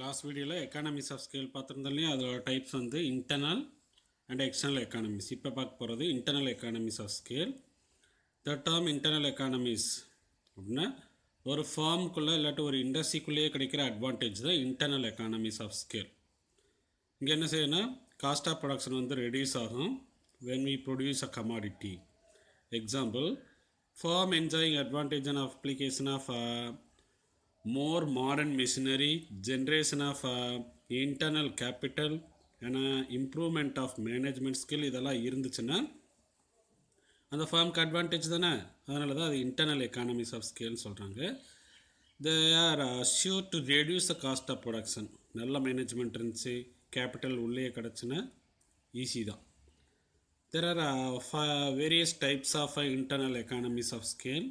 Last வீடியோவில் economies of scale பார்த்துருந்தாலையும் அதோட types வந்து இன்டர்னல் அண்ட் எக்ஸ்டர்னல் எக்கானமிஸ். இப்போ பார்க்க போகிறது internal economies of scale. The term internal economies அப்படின்னா ஒரு ஃபார்முக்குள்ளே இல்லாட்டி ஒரு இண்டஸ்ட்ரிக்குள்ளேயே கிடைக்கிற அட்வான்டேஜ் தான் இன்டர்னல் எக்கானமிஸ் ஆஃப் ஸ்கேல். இங்கே என்ன செய்யணும்னா காஸ்ட் ஆஃப் ப்ரொடக்ஷன் வந்து ரெடியூஸ் ஆகும் when we produce a commodity. Example, firm enjoying advantage and application of more modern machinery, generation of internal capital and improvement of management skill இதெல்லாம் இருந்துச்சுன்னா அந்த ஃபார்முக்கு advantage தானே. அதனால தான் அது இன்டர்னல் எக்கானமிஸ் ஆஃப் ஸ்கேல்னு சொல்கிறாங்க. They are sure to reduce the cost of production. நல்ல மேனேஜ்மெண்ட் இருந்துச்சு, கேபிட்டல் உள்ளே கிடச்சுன்னா ஈஸி தான். There are various types of internal economies of scale.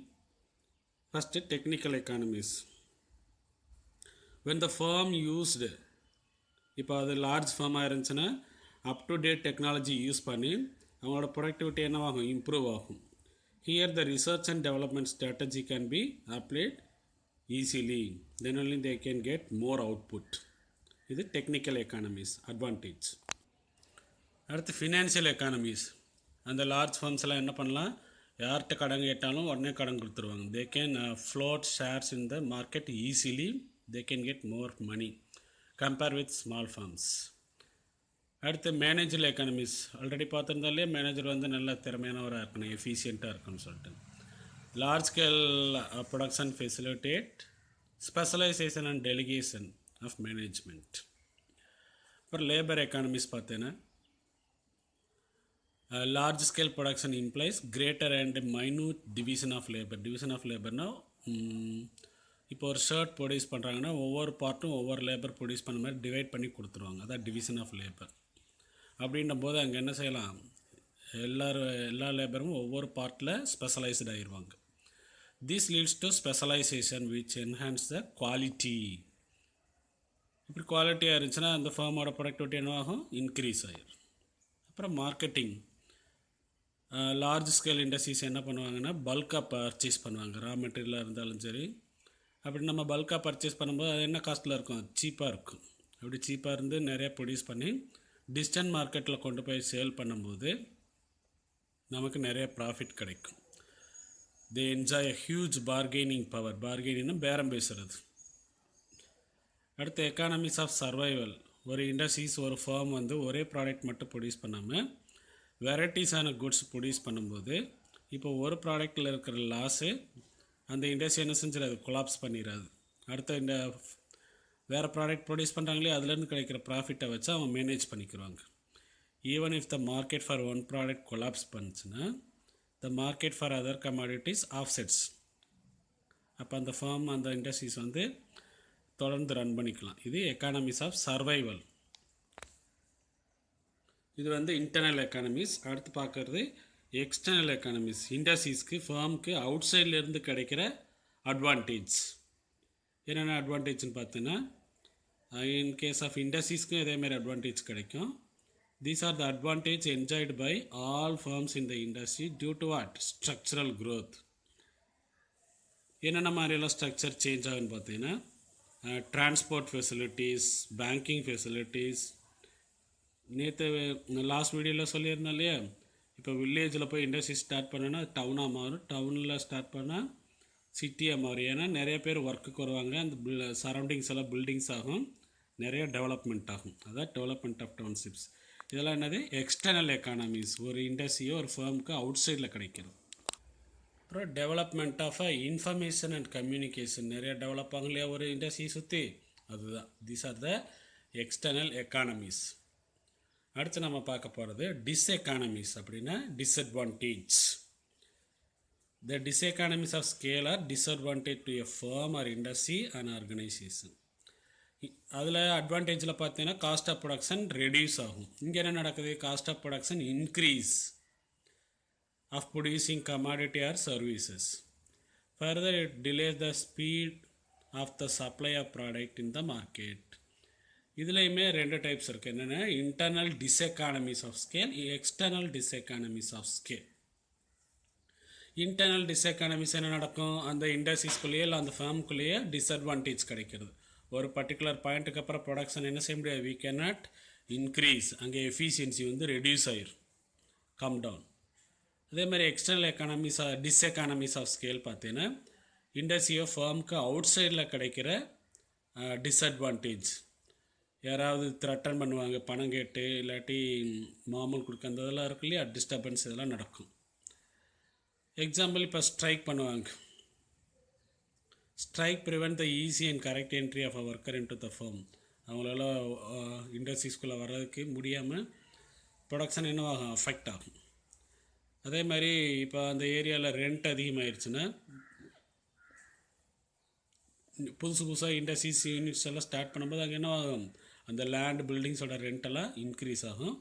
First, technical economies. When the firm used, இப்போ அது large ஃபார்மாக இருந்துச்சுன்னா up to date technology use பண்ணி அவங்களோட ப்ரொடக்டிவிட்டி என்னவாகும், இம்ப்ரூவ் ஆகும். Here the research and development strategy can be applied easily, then only they can get more output. இது technical economies advantage. அடுத்து ஃபினான்ஷியல் எக்கானமிஸ். அந்த லார்ஜ் ஃபார்ம்ஸ்லாம் என்ன பண்ணலாம், யார்கிட்ட கடன் கேட்டாலும் உடனே கடன் கொடுத்துருவாங்க. They can float shares in the market easily, they can get more money compare with small firms. அடுத்து மேனேஜர் எக்கானமிஸ். ஆல்ரெடி பார்த்துருந்தாலே மேனேஜர் வந்து நல்ல திறமையானவராக இருக்கணும், எஃபிஷியண்ட்டாக இருக்கணும்னு சொல்லிட்டு. Large scale production facilitate specialisation and delegation of management. அப்புறம் லேபர் எக்கானமிஸ் பார்த்தேன்னா large scale production implies greater and minute division of labor. division of laborனா இப்போ ஒரு ஷர்ட் ப்ரொடியூஸ் பண்ணுறாங்கன்னா ஒவ்வொரு பார்ட்டும் ஒவ்வொரு லேபர் ப்ரொடியூஸ் பண்ண மாதிரி டிவைட் பண்ணி கொடுத்துருவாங்க. அதான் டிவிஷன் ஆஃப் லேபர். அப்படின்ற போது அங்கே என்ன செய்யலாம், எல்லா லேபரும் ஒவ்வொரு பார்ட்டில் ஸ்பெஷலைஸ்டு ஆகிடுவாங்க. This leads to specialisation which enhance the quality. இப்படி குவாலிட்டியாக இருந்துச்சுன்னா அந்த ஃபார்மோட ப்ரொடக்டிவிட்டி என்னவாகும், இன்க்ரீஸ் ஆகிடும். அப்புறம் மார்க்கெட்டிங். லார்ஜ் ஸ்கேல் இண்டஸ்ட்ரீஸ் என்ன பண்ணுவாங்கன்னா பல்காக பர்ச்சேஸ் பண்ணுவாங்க. ரா மெட்டீரியலாக இருந்தாலும் சரி, அப்படி நம்ம பல்காக பர்ச்சேஸ் பண்ணும்போது அது என்ன காஸ்ட்டில் இருக்கும், சீப்பாக இருக்கும். அப்படி சீப்பாக இருந்து நிறைய ப்ரொடியூஸ் பண்ணி டிஸ்டன்ட் மார்க்கெட்டில் கொண்டு போய் சேல் பண்ணும்போது நமக்கு நிறைய ப்ராஃபிட் கிடைக்கும். They enjoy a huge bargaining power. பார்கெனிங்னா பேரம் பேசுகிறது. அடுத்து எக்கானமிஸ் ஆஃப் சர்வைவல். ஒரு இண்டஸ்ட்ரீஸ் ஒரு ஃபார்ம் வந்து ஒரே ப்ராடக்ட் மட்டும் ப்ரொடியூஸ் பண்ணாமல் வெரைட்டிஸான குட்ஸ் ப்ரொடியூஸ் பண்ணும்போது இப்போ ஒரு ப்ராடக்டில் இருக்கிற லாஸு அந்த இண்டஸ்ட்ரி என்ன செஞ்சிடாது, கொலாப்ஸ் பண்ணிடாது. அடுத்த இந்த வேறு ப்ராடக்ட் ப்ரொடியூஸ் பண்ணுறாங்களே அதுலேருந்து கிடைக்கிற ப்ராஃபிட்டை வச்சு அவங்க மேனேஜ் பண்ணிக்கிறாங்க. Even if the market for one product collapse பண்ணுச்சுன்னா the market for other commodities offsets. அப்போ அந்த ஃபார்ம் அந்த இண்டஸ்ட்ரீஸ் வந்து தொடர்ந்து ரன் பண்ணிக்கலாம். இது எக்கானமிஸ் ஆஃப் சர்வைவல். இது வந்து இன்டர்னல் எக்கானமிஸ். அடுத்து பார்க்குறது எக்ஸ்டர்னல் எக்கானமிஸ். இண்டஸ்ட்ரீஸ்க்கு ஃபார்முக்கு அவுட் சைட்லேருந்து கிடைக்கிற அட்வான்டேஜ். என்னென்ன அட்வான்டேஜ்னு பார்த்தீங்கன்னா இன் கேஸ் ஆஃப் இண்டஸ்ட்ரீஸ்க்கும் இதேமாதிரி அட்வான்டேஜ் கிடைக்கும். These are the advantage enjoyed by all firms in the industry due to what, structural growth. என்னென்ன மாதிரியெல்லாம் ஸ்ட்ரக்சர் சேஞ்ச் ஆகுன்னு பார்த்தீங்கன்னா டிரான்ஸ்போர்ட் ஃபெசிலிட்டிஸ், பேங்கிங் ஃபெசிலிட்டிஸ். நேற்று லாஸ்ட் வீடியோவில் சொல்லியிருந்தோம் இல்லையா, இப்போ வில்லேஜில் போய் இண்டஸ்ட்ரி ஸ்டார்ட் பண்ணோன்னா டவுனாக மாறும், டவுனில் ஸ்டார்ட் பண்ணால் சிட்டியாக மாறும். ஏன்னா நிறைய பேர் ஒர்க்குக்கு வருவாங்க, அந்த சரௌண்டிங்ஸ் எல்லாம் பில்டிங்ஸ் ஆகும், நிறைய டெவலப்மெண்ட் ஆகும். அதான் டெவலப்மெண்ட் ஆஃப் டவுன்ஷிப்ஸ். இதெல்லாம் என்னது, எக்ஸ்டர்னல் எக்கானமிஸ். ஒரு இண்டஸ்ட்ரியோ ஒரு ஃபேர்முக்கு அவுட் சைடில் கிடைக்கிறது. அப்புறம் development of information and communication. நிறைய டெவலப் ஆகும் இல்லையா ஒரு இண்டஸ்ட்ரி சுற்றி, அதுதான். These are the external economies. அடுத்து நம்ம பார்க்க போகிறது டிஸ்எக்கானமிஸ். அப்படின்னா disadvantage. The diseconomies of scale are disadvantage to a firm or industry and organisation. அதில் அட்வான்டேஜில் பார்த்தீங்கன்னா காஸ்ட் ஆஃப் ப்ரொடக்ஷன் ரெடியூஸ் ஆகும். இங்கே என்ன நடக்குது, cost of production increase of producing commodity or services. Further, it delays the speed of the supply of product in the market. இதுலேயுமே ரெண்டு types இருக்குது. என்னென்னா internal diseconomies of scale, external diseconomies of scale. Internal diseconomies என்ன நடக்கும், அந்த இண்டஸ்ட்ரீஸ்குள்ளேயே இல்லை அந்த ஃபார்முக்குள்ளேயே disadvantage கிடைக்கிறது. ஒரு பர்டிகுலர் பாயிண்ட்டுக்கு அப்புறம் ப்ரொடக்ஷன் என்ன செய்ய முடியாது, we cannot increase, அங்கே எஃபிஷியன்சி வந்து ரெடியூஸ் ஆயிரும், கம் டவுன். அதே மாதிரி எக்ஸ்டர்னல் எக்கானமிஸ் டிஸ்எக்கானமிஸ் ஆஃப் ஸ்கேல் பார்த்தீங்கன்னா இண்டஸ்ட்ரியோ ஃபேர்முக்கு அவுட் சைடில் கிடைக்கிற டிஸ்அட்வான்டேஜ், யாராவது த்ரெட்டன் பண்ணுவாங்க பணம் கேட்டு, இல்லாட்டி மாமூல் கொடுக்க அந்த இதெல்லாம் இருக்கு இல்லையா, டிஸ்டர்பன்ஸ் இதெல்லாம் நடக்கும். எக்ஸாம்பிள் இப்போ ஸ்ட்ரைக் பண்ணுவாங்க. Strike prevent the easy and correct entry of a worker into the firm. அவங்களால இண்டஸ்ட்ரீஸ்குள்ளே வர்றதுக்கு முடியாமல் ப்ரொடக்ஷன் என்ன ஆகும், அஃபெக்ட் ஆகும். அதே மாதிரி இப்போ அந்த ஏரியாவில் ரெண்ட் அதிகமாகிடுச்சுன்னா புதுசாக இண்டஸ்ட்ரீஸ் யூனிட்ஸ் எல்லாம் ஸ்டார்ட் பண்ணும்போது அங்கே என்ன ஆகும், அந்த லேண்ட் பில்டிங்ஸோட ரெண்டெல்லாம் இன்க்ரீஸ் ஆகும்.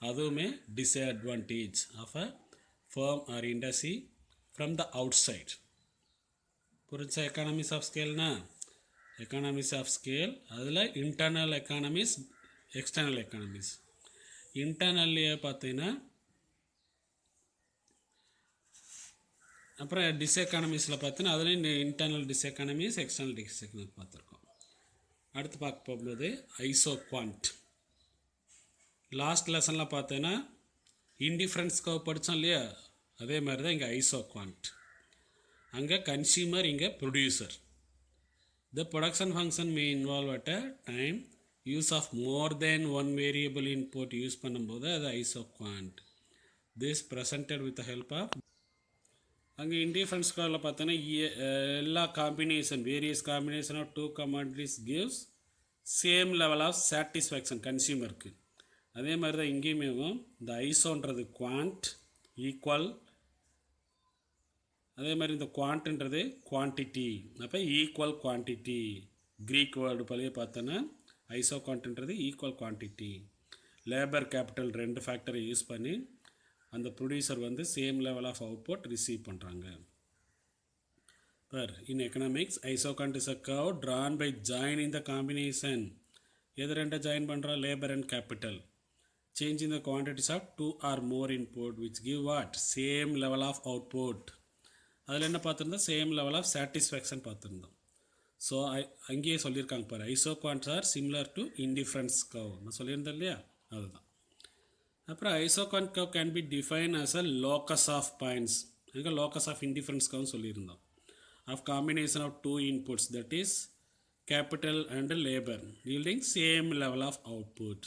அதுவுமே disadvantage of a firm or industry from the outside. புரிஞ்சா எக்கானமிஸ் ஆஃப் ஸ்கேல்னா? எக்கானமிஸ் ஆஃப் ஸ்கேல் அதில் இன்டர்னல் எக்கானமிஸ், எக்ஸ்டர்னல் எக்கானமிஸ். இன்டர்னல்லையே பார்த்தீங்கன்னா அப்புறம் டிஸ்எக்கானமிஸில் பார்த்தீங்கன்னா அதுலேயும் இன்டர்னல் டிஸ்எக்கானமிஸ், எக்ஸ்டர்னல் டிஸ்எக்கானமிஸ் பார்த்துருக்கோம். அடுத்து பார்க்க போகும்போது ஐசோக்வான்ட். லாஸ்ட் லெசனில் பார்த்தீங்கன்னா இன்டிஃபரன்ஸ் கர்வ் படித்தோம் இல்லையா, அதே மாதிரி தான் இங்கே ஐசோக்வான்ட். அங்கே கன்சியூமர், இங்கே producer. The production function may involve at a time use of more than one variable input use பண்ணும்போது அது isoquant. This presented with the help of. அங்கே இன்டிஃபரன்ஸ் கர்வில் பார்த்தோன்னா எல்லா combination, various combination of two commodities gives same level of satisfaction கன்சியூமருக்கு. அதே மாதிரி தான் இங்கேயுமே இந்த ஐசோன்றது குவான்ட், ஈக்குவல். அதே மாதிரி இந்த குவான்ட்ன்றது குவான்டிட்டி, அப்போ ஈக்குவல் குவான்டிட்டி. க்ரீக் வேர்டு பழைய பார்த்தோன்னா ஐசோ குவான்ட்ன்றது ஈக்குவல் குவான்டிட்டி. லேபர் கேபிட்டல் ரெண்டு ஃபேக்டரை யூஸ் பண்ணி அந்த ப்ரொடியூசர் வந்து same level of output receive பண்ணுறாங்க. Per in economics isoquant is a curve drawn by joining the combination. எது ரெண்டை ஜாயின் பண்ணுறோம், labour and capital. Changing the quantities of two or more input which give what, same level of output. அதில் என்ன பார்த்துருந்தோம், same level of satisfaction பார்த்துருந்தோம். So அங்கேயே சொல்லியிருக்காங்க பாரு, isoquants are similar to indifference curve. நான் சொல்லியிருந்தேன் இல்லையா, அதுதான். அப்புறம் isoquant curve can be define as a locus of points. அங்கே லோக்கஸ் ஆஃப் இன்டிஃபரன்ஸ் கர்வ்னு சொல்லியிருந்தோம். Of combination of two inputs, that is capital and labor yielding same level of output.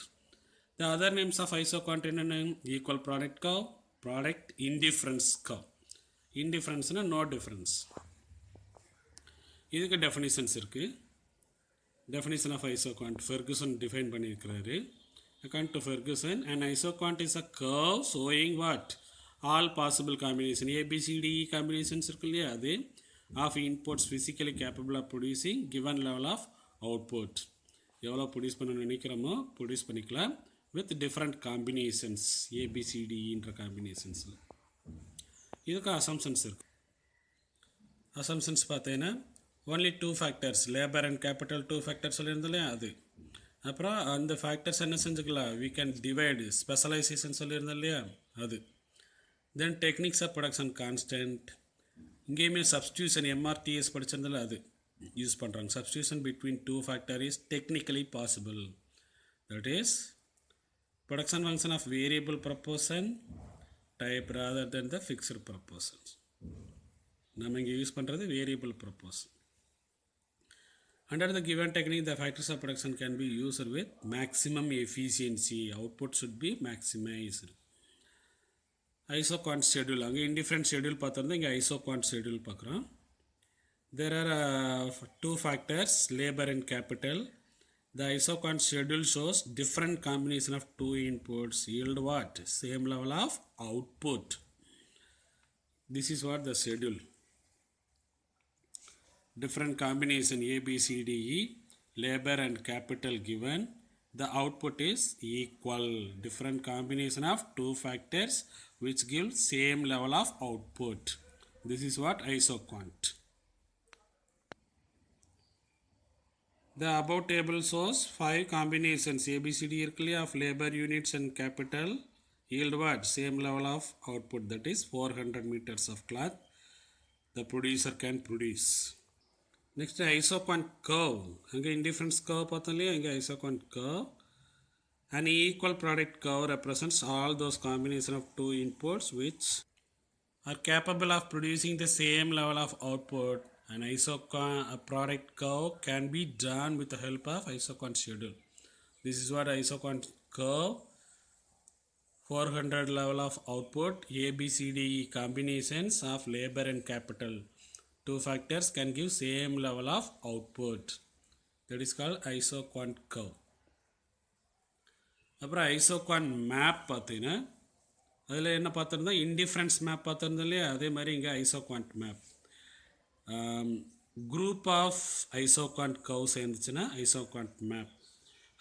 The other names of isoquant என்ன, equal product curve, product indifference curve. Indifference na no difference. இதுக்கு definitions இருக்கு. Definition of isoquant Ferguson define பண்ணியிருக்கிறாரு. According to Ferguson, an isoquant is a curve showing what, all possible combination A B C D E combinations இருக்கு இல்லையா, அது of inputs physically capable of producing given level of output. எவ்வளோ produce பண்ண நினைக்கிறோமோ produce பண்ணிக்கலாம் with different combinations ABCDEன்ற காம்பினேஷன்ஸில். இதுக்கு assumptions இருக்குது. Assumptions பார்த்தீங்கன்னா only two factors, labor and capital two factors சொல்லியிருந்தாலே அது. அப்புறம் அந்த ஃபேக்டர்ஸ் என்ன செஞ்சுக்கலாம், we can divide, ஸ்பெஷலைசேஷன் சொல்லியிருந்தோம் இல்லையா அது. Then techniques of production constant. இங்கேயுமே சப்ஸ்டியூஷன் எம்ஆர்டிஎஸ் படிச்சிருந்தாலும் அது யூஸ் பண்ணுறாங்க. Substitution between two factor is technically possible. That is production function of variable proportion type rather then the fixed proportions. நம்ம இங்கே use பண்ணுறது variable proportion. Under the given technique, the factors of production can be used with maximum efficiency. Output should be maximized. Isoquant schedule, அங்கே இன்டிஃபரன்ட் schedule பார்த்துருந்தோம், இங்கே isoquant schedule பார்க்குறோம். There are two factors, labor and capital. The isoquant schedule shows different combination of two inputs yield what, same level of output. This is what the schedule. Different combination A B C D E, labor and capital given, the output is equal. Different combination of two factors which give same level of output. This is what isoquant. The above table shows 5 combinations ABCD of labor units and capital yield what, same level of output, that is 400 meters of cloth the producer can produce. Next isoquant curve. அங்கே indifference curve பார்த்தோம் இல்லையா, இங்கே isoquant curve. An equal product curve represents all those combination of two inputs which are capable of producing the same level of output. An isoquant product curve can be drawn with the help of isoquant schedule. This is what isoquant curve. 400 level of output, ABCD combinations of labor and capital. Two factors can give same level of output. That is called isoquant curve. அப்புறம் ஐசோக்வான் map பார்த்தீங்கன்னா அதில் என்ன பார்த்துருந்தா indifference map பார்த்துருந்தோம் இல்லையா, அதே மாதிரி இங்கே isoquant map. Group of isoquant curve சேர்ந்துச்சுன்னா isoquant map.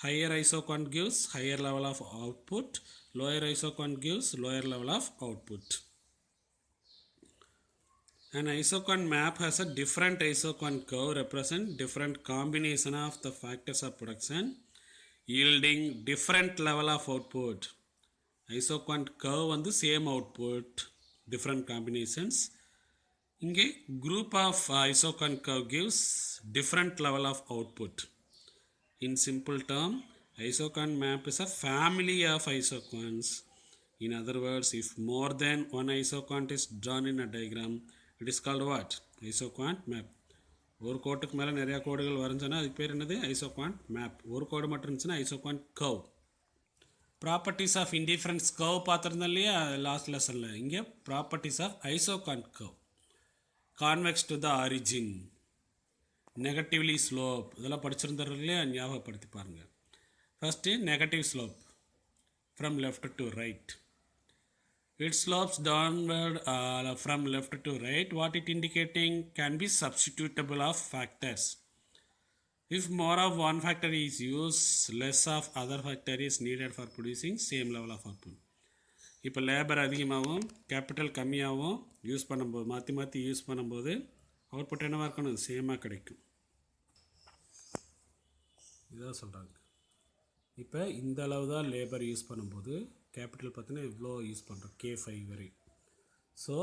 Higher isoquant gives higher level of output, lower isoquant gives lower level of output. An isoquant map has a different isoquant curve represent different combination of the factors of production yielding different level of output. Isoquant curve வந்து same output, different combinations. இங்கே group of isoquant curve gives different level of output. In simple term, isoquant map is a family of isoquants. In other words, if more than one isoquant is drawn in a diagram, it is called what? Isoquant map. ஒரு கோட்டுக்கு மேலே நிறையா கோடுகள் வரைஞ்சோன்னா அதுக்கு பேர் என்னது? Isoquant map. ஒரு கோடு மட்டும் இருந்துச்சுன்னா isoquant curve. Properties of indifference curve பார்த்துருந்தோம் இல்லையா லாஸ்ட் லெசனில். இங்கே properties of isoquant curve. Convex to the origin, negatively slope, இதெல்லாம் படிச்சிருந்தாரு இல்லையா, ஞாபகப்படுத்தி பாருங்கள். First negative slope from left to right. It slopes downward from left to right. What it indicating can be substitutable of factors. If more of one factor is used, less of other factor is needed for producing same level of output. இப்போ labour அதிகமாகவும் capital கம்மியாகவும் use பண்ணும்போது, மாற்றி use பண்ணும்போது output என்னவாக இருக்கணும்? சேமாக கிடைக்கும். இதான் சொல்கிறாங்க. இப்போ இந்த அளவு தான் லேபர் யூஸ் பண்ணும்போது கேபிட்டல் பார்த்தீங்கன்னா இவ்வளோ யூஸ் பண்ணுறோம், K5 வரை. ஸோ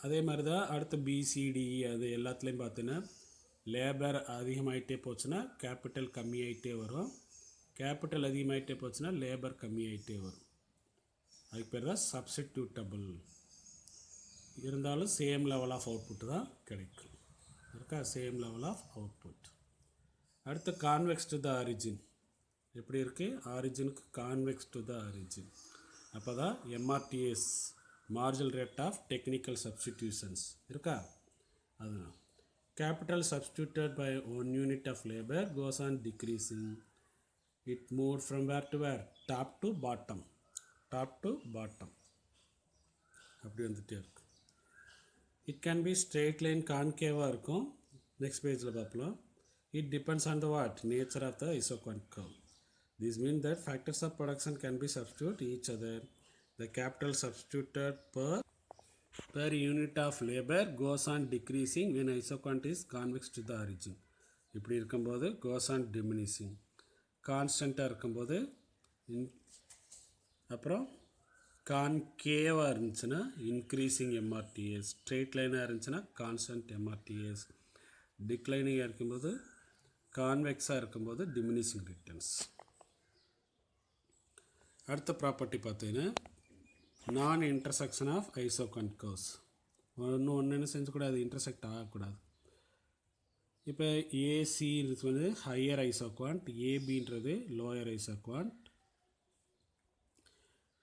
அதே மாதிரி தான் அடுத்து BCD அது எல்லாத்துலேயும் பார்த்தீங்கன்னா லேபர் அதிகமாகிட்டே போச்சுன்னா கேபிட்டல் கம்மியாகிட்டே வரும், கேபிட்டல் அதிகமாகிட்டே போச்சுன்னா லேபர் கம்மியாகிட்டே வரும். அதுக்கு பேர் தான் சப்ஸ்டிடியூட்டபிள். இருந்தாலும் சேம் லெவல் ஆஃப் அவுட்புட் தான் கிடைக்கும். இருக்கா? Same level of output. அடுத்து கான்வெக்ஸ் டு த ஆரிஜின் எப்படி இருக்குது? ஆரிஜினுக்கு கான்வெக்ஸ் டு த ஆரிஜின். அப்போ தான் MRTS, marginal rate of technical substitutions இருக்கா? அதுதான் capital substituted by 1 unit of labor goes on decreasing. It moved from where to where? Top to bottom. Top to bottom அப்படி வந்துகிட்டே இருக்கும். It can be straight line concave இருக்கும். Next பேஜில் பார்ப்போம். It depends on the what? Nature of the isoquant curve. This means that factors of production can be substitute each other. The capital substituted per unit of labor goes on decreasing when isoquant is convex to the origin. இப்படி இருக்கும்போது goes on diminishing. கான்ஸ்டண்ட்டாக இருக்கும்போது அப்புறம் கான்கேவாக இருந்துச்சுன்னா increasing MRTS, straight லைனாக இருந்துச்சுன்னா constant MRTS, டிக்ளைனிங்காக இருக்கும்போது கான்வெக்ஸாக இருக்கும்போது டிமினிஷிங் ரிட்டர்ன்ஸ். அடுத்த ப்ராப்பர்ட்டி பார்த்தீங்கன்னா நான் இன்டர்செக்ஷன் ஆஃப் ஐசோக்வான்ட் கர்வ்ஸ். ஒன்று செஞ்சக்கூடாது, இன்டர்செக்ட் ஆகக்கூடாது. இப்போ AC வந்து ஹையர் ஐசோக்வான்ட், ABன்றது lower isoquant.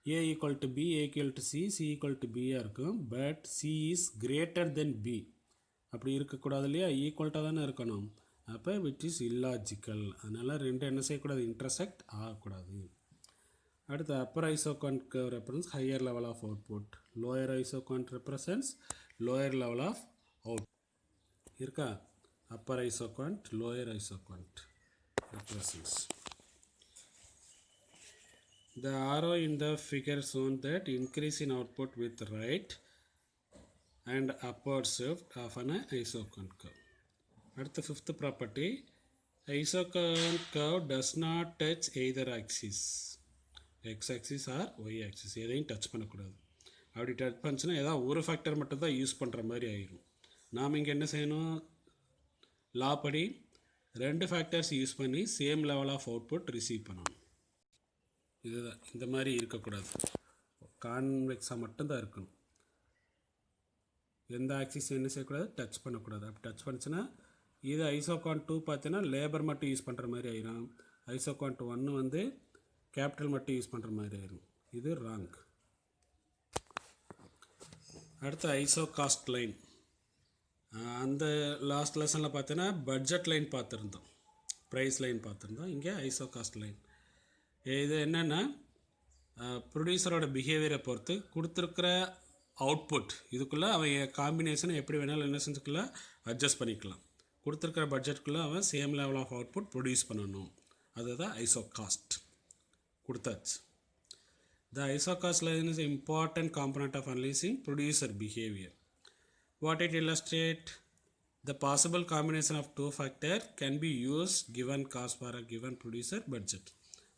A equal to B, A equal to C, C equal to Bயாக இருக்கும். But C is greater than B அப்படி இருக்கக்கூடாது இல்லையா? ஈக்குவல்ட்டாக தானே இருக்கணும். அப்போ விச் இஸ் இல்லாஜிக்கல். அதனால் ரெண்டு என்ன செய்யக்கூடாது? இன்டர்செக்ட் ஆகக்கூடாது. அடுத்து upper isoquant curve represents higher level of output, lower isoquant represents lower level of out இருக்கா? Upper isoquant, lower isoquant represents. The arrow in the figure shown that increase in output with right and upward shift of an isoquant curve. அடுத்த fifth property, isoquant curve does not touch either axis, x axis or y axis. எதையும் touch பண்ணக்கூடாது. அப்படி touch பண்ணிச்சுன்னா ஏதாவது ஒரு factor மட்டும் தான் use பண்ணுற மாதிரி ஆயிரும். நாம் இங்கே என்ன செய்யணும்? லா படி 2 ஃபேக்டர்ஸ் யூஸ் பண்ணி same level of output receive பண்ணணும். இதுதான், இந்த மாதிரி இருக்கக்கூடாது, கான்வெக்ஸாக மட்டும்தான் இருக்கணும். எந்த ஆக்சிஸ் என்ன செய்யக்கூடாது, டச் பண்ணக்கூடாது. அப்படி டச் பண்ணிச்சுன்னா இது ஐசோகான் 2 பார்த்தீங்கன்னா லேபர் மட்டும் யூஸ் பண்ணுற மாதிரி ஆயிரும். ஐசோகான் 1 வந்து கேபிட்டல் மட்டும் யூஸ் பண்ணுற மாதிரி ஆயிரும். இது ராங். அடுத்து ஐசோ காஸ்ட் லைன். அந்த லாஸ்ட் லெசனில் பார்த்தீங்கன்னா பட்ஜெட் லைன் பார்த்துருந்தோம், ப்ரைஸ் லைன் பார்த்துருந்தோம். இங்கே ஐசோ காஸ்ட் லைன். இது என்னென்னா ப்ரொடியூசரோட பிஹேவியரை பொறுத்து கொடுத்துருக்கிற அவுட்புட் இதுக்குள்ளே அவன் காம்பினேஷனை எப்படி வேணாலும் என்ன செஞ்சுக்குள்ள அட்ஜஸ்ட் பண்ணிக்கலாம். கொடுத்துருக்கிற பட்ஜெட்டுக்குள்ளே அவன் same level of output produce பண்ணணும். அதுதான் ஐசோ காஸ்ட் கொடுத்தாச்சு. The isocost line is an important component of analyzing producer behavior. What it illustrates, the possible combination of two factors can be used given cost for a given producer budget.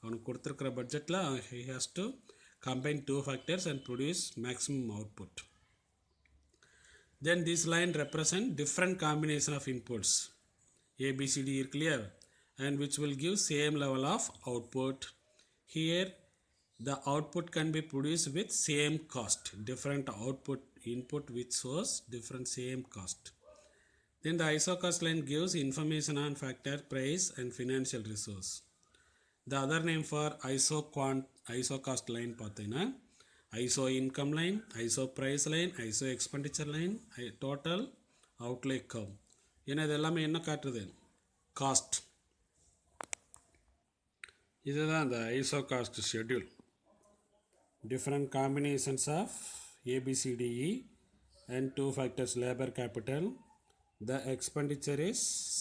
அவனுக்கு கொடுத்துருக்கிற பட்ஜெட்டில் he has to combine two factors and produce maximum output. Then this line represent different combination of inputs A, B, C, D is clear, and which will give same level of output. Here the output can be produced with same cost, different output input which shows different same cost. Then the isocost line gives information on factor, price and financial resource. The other name for isocost line பார்த்தீங்கன்னா ISO income line, ISO price line, ISO expenditure line, total outlay curve. ஏன்னா இது எல்லாமே என்ன காட்டுறது, cost. இதுதான் அந்த ஐசோகாஸ்ட் schedule. Different combinations of A, B, C, D, E and two factors labor capital. The expenditure is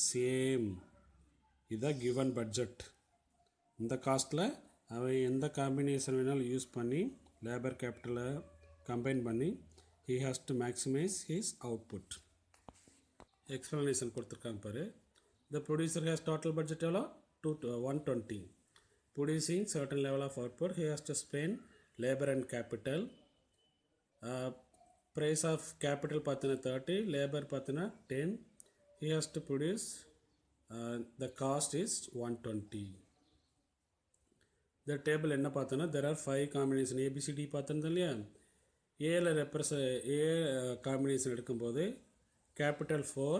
same. இது given budget. இந்த காஸ்ட்டில் அவன் எந்த காம்பினேஷன் வேணாலும் யூஸ் பண்ணி லேபர் கேபிட்டலை கம்பைன் பண்ணி he has to maximize his output. Explanation கொடுத்துருக்காங்க பாரு. The producer has total budget எவ்வளோ 120. Producing certain level of output he has to spend labor and capital. Price of capital பார்த்தீங்கன்னா 30, labor பார்த்தீங்கன்னா 10. He has to produce, the cost is 120. The table என்ன பார்த்தோன்னா there are 5 combination ABCD பார்த்துருந்தோம் இல்லையா. ஏல ஏ combination எடுக்கும்போது capital 4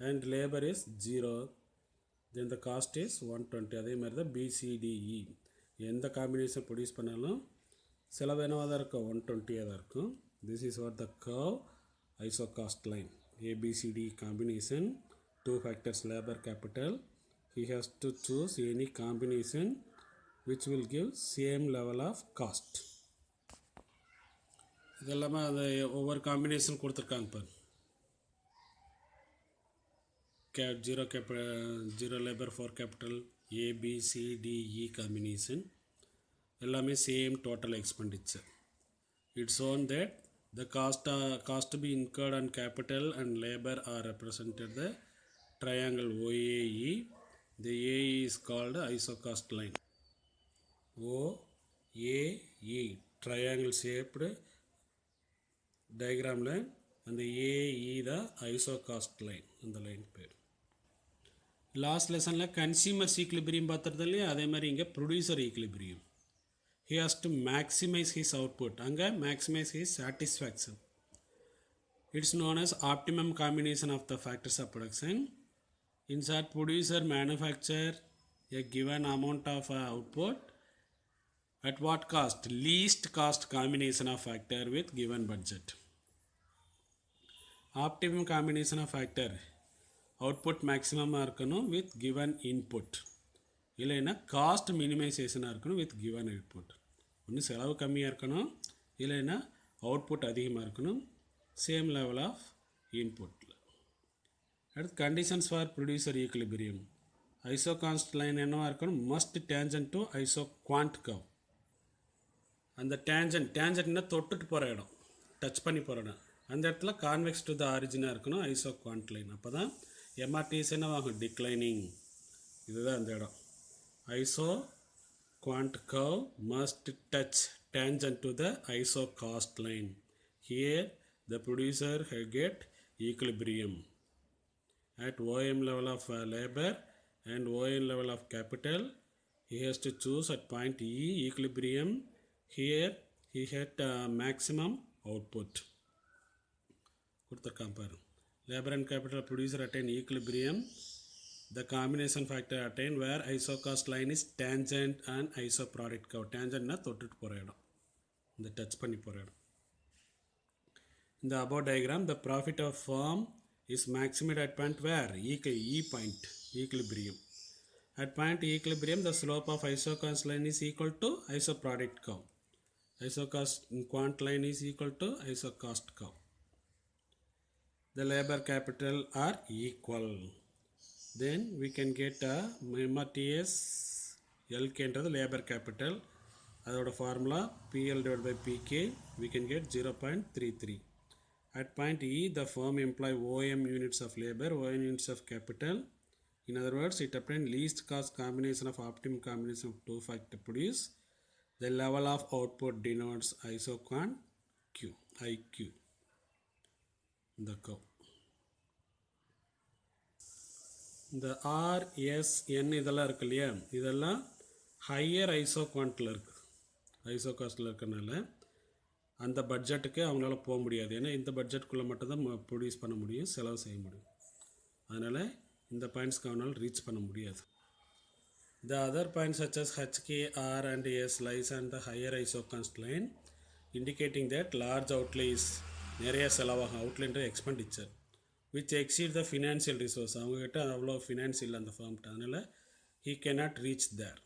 and labor is 0, then the cost is 120. அதே மாதிரி தான் BCDE எந்த காம்பினேஷன் ப்ரொடியூஸ் பண்ணாலும் செலவு என்னவாக தான் இருக்கும், 120 தான் இருக்கும். This is what the curve isocost line. ABCD combination, two factors labor capital. He has to choose any combination which will give same level of cost. இதெல்லாமே அது ஒவ்வொரு காம்பினேஷன் கொடுத்துருக்காங்க பாரு. Zero labour for capital, ABCDE combination எல்லாமே same total expenditure. It's shown that the cost to be incurred on capital and labor are represented the triangle OAE. The AE is called isocost line. OAE triangle shaped diagramல அந்த AE தான் isocost line. அந்த line பேர். Last லெசனில் consumers equilibrium பார்த்துருந்தோம் இல்லையா, அதே மாதிரி இங்கே producer equilibrium. He has to maximize his output. அங்கே maximize his satisfaction. It's known as optimum combination of the factors of production. Insert producer manufacture a given amount of output at what cost? Least cost combination of factor with given budget. Optimum combination of factor output maximum இருக்கணும் with given input. இல்லைன்னா cost மினிமைசேஷனாக இருக்கணும் with given output. ஒன்று செலவு கம்மியாக இருக்கணும், இல்லைன்னா output அதிகமாக இருக்கணும், சேம் லெவல் ஆஃப் இன்புட்டில். அடுத்து conditions for producer equilibrium. Isocost line என்னவாக இருக்கணும், must tangent to isoquant curve. அந்த டேஞ்சன்ட்னா தொட்டுட்டு போகிற இடம், டச் பண்ணி போகிற இடம், அந்த இடத்துல கான்வெக்ஸ் டு த ஆரிஜினாக இருக்கணும் ஐசோ குவாண்ட் லைன். அப்போ தான் எம்ஆர்டிஎஸ் என்னவாகும், டிக்ளைனிங். இதுதான் அந்த இடம். ISO quant curve must touch tangent to the ISO cost line. Here the producer get equilibrium. at OM level of labor and OM level of capital. He has to choose at point E, equilibrium. Here he had maximum output. கொடுத்துருக்கான் பாரு. Labor and capital producer attain equilibrium. The combination factor attain where isocost line is tangent and isoproduct curve. Tangent na தொட்டுட்டு போகிற இடம், இந்த touch பண்ணி போகிற இடம். In the above diagram, the profit of firm is maximized at point where? E point, equilibrium. At point equilibrium, the slope of isocost line is equal to isoproduct curve. Isocost quant line is equal to isocost curve. The labor capital are equal. Then we can get a MRTS LK என்றது labor capital. அதோட formula PL divided by PK. We can get 0.33. At point E, the firm employ OM units of labor, OM units of capital. In other words, it obtains least cost combination of optimum combination of two factors produce. The level of output denotes isoquant Q, IQ. The curve. இந்த RSN இதெல்லாம் இருக்கு இல்லையா, இதெல்லாம் higher ஐசோக்வான்ட்டில் இருக்குது. ஐசோகாஸ்ட்டில் இருக்கிறனால அந்த பட்ஜெட்டுக்கு அவங்களால போக முடியாது. ஏன்னா இந்த பட்ஜெட்டுக்குள்ளே மட்டும்தான் ப்ரொடியூஸ் பண்ண முடியும், செலவு செய்ய முடியும். அதனால் இந்த பாயிண்ட்ஸ்க்கு அவனால் ரீச் பண்ண முடியாது. The other points such as HK, R and S lies on the higher isocost line, indicating that large outlay is நிறைய செலவாகும். அவுட்லைன்ற expenditure which exceed the financial resource. அவங்ககிட்ட அவ்வளோ ஃபினான்ஸ் இல்லை அந்த ஃபார்ம்கிட்ட, அதனால் he cannot reach there.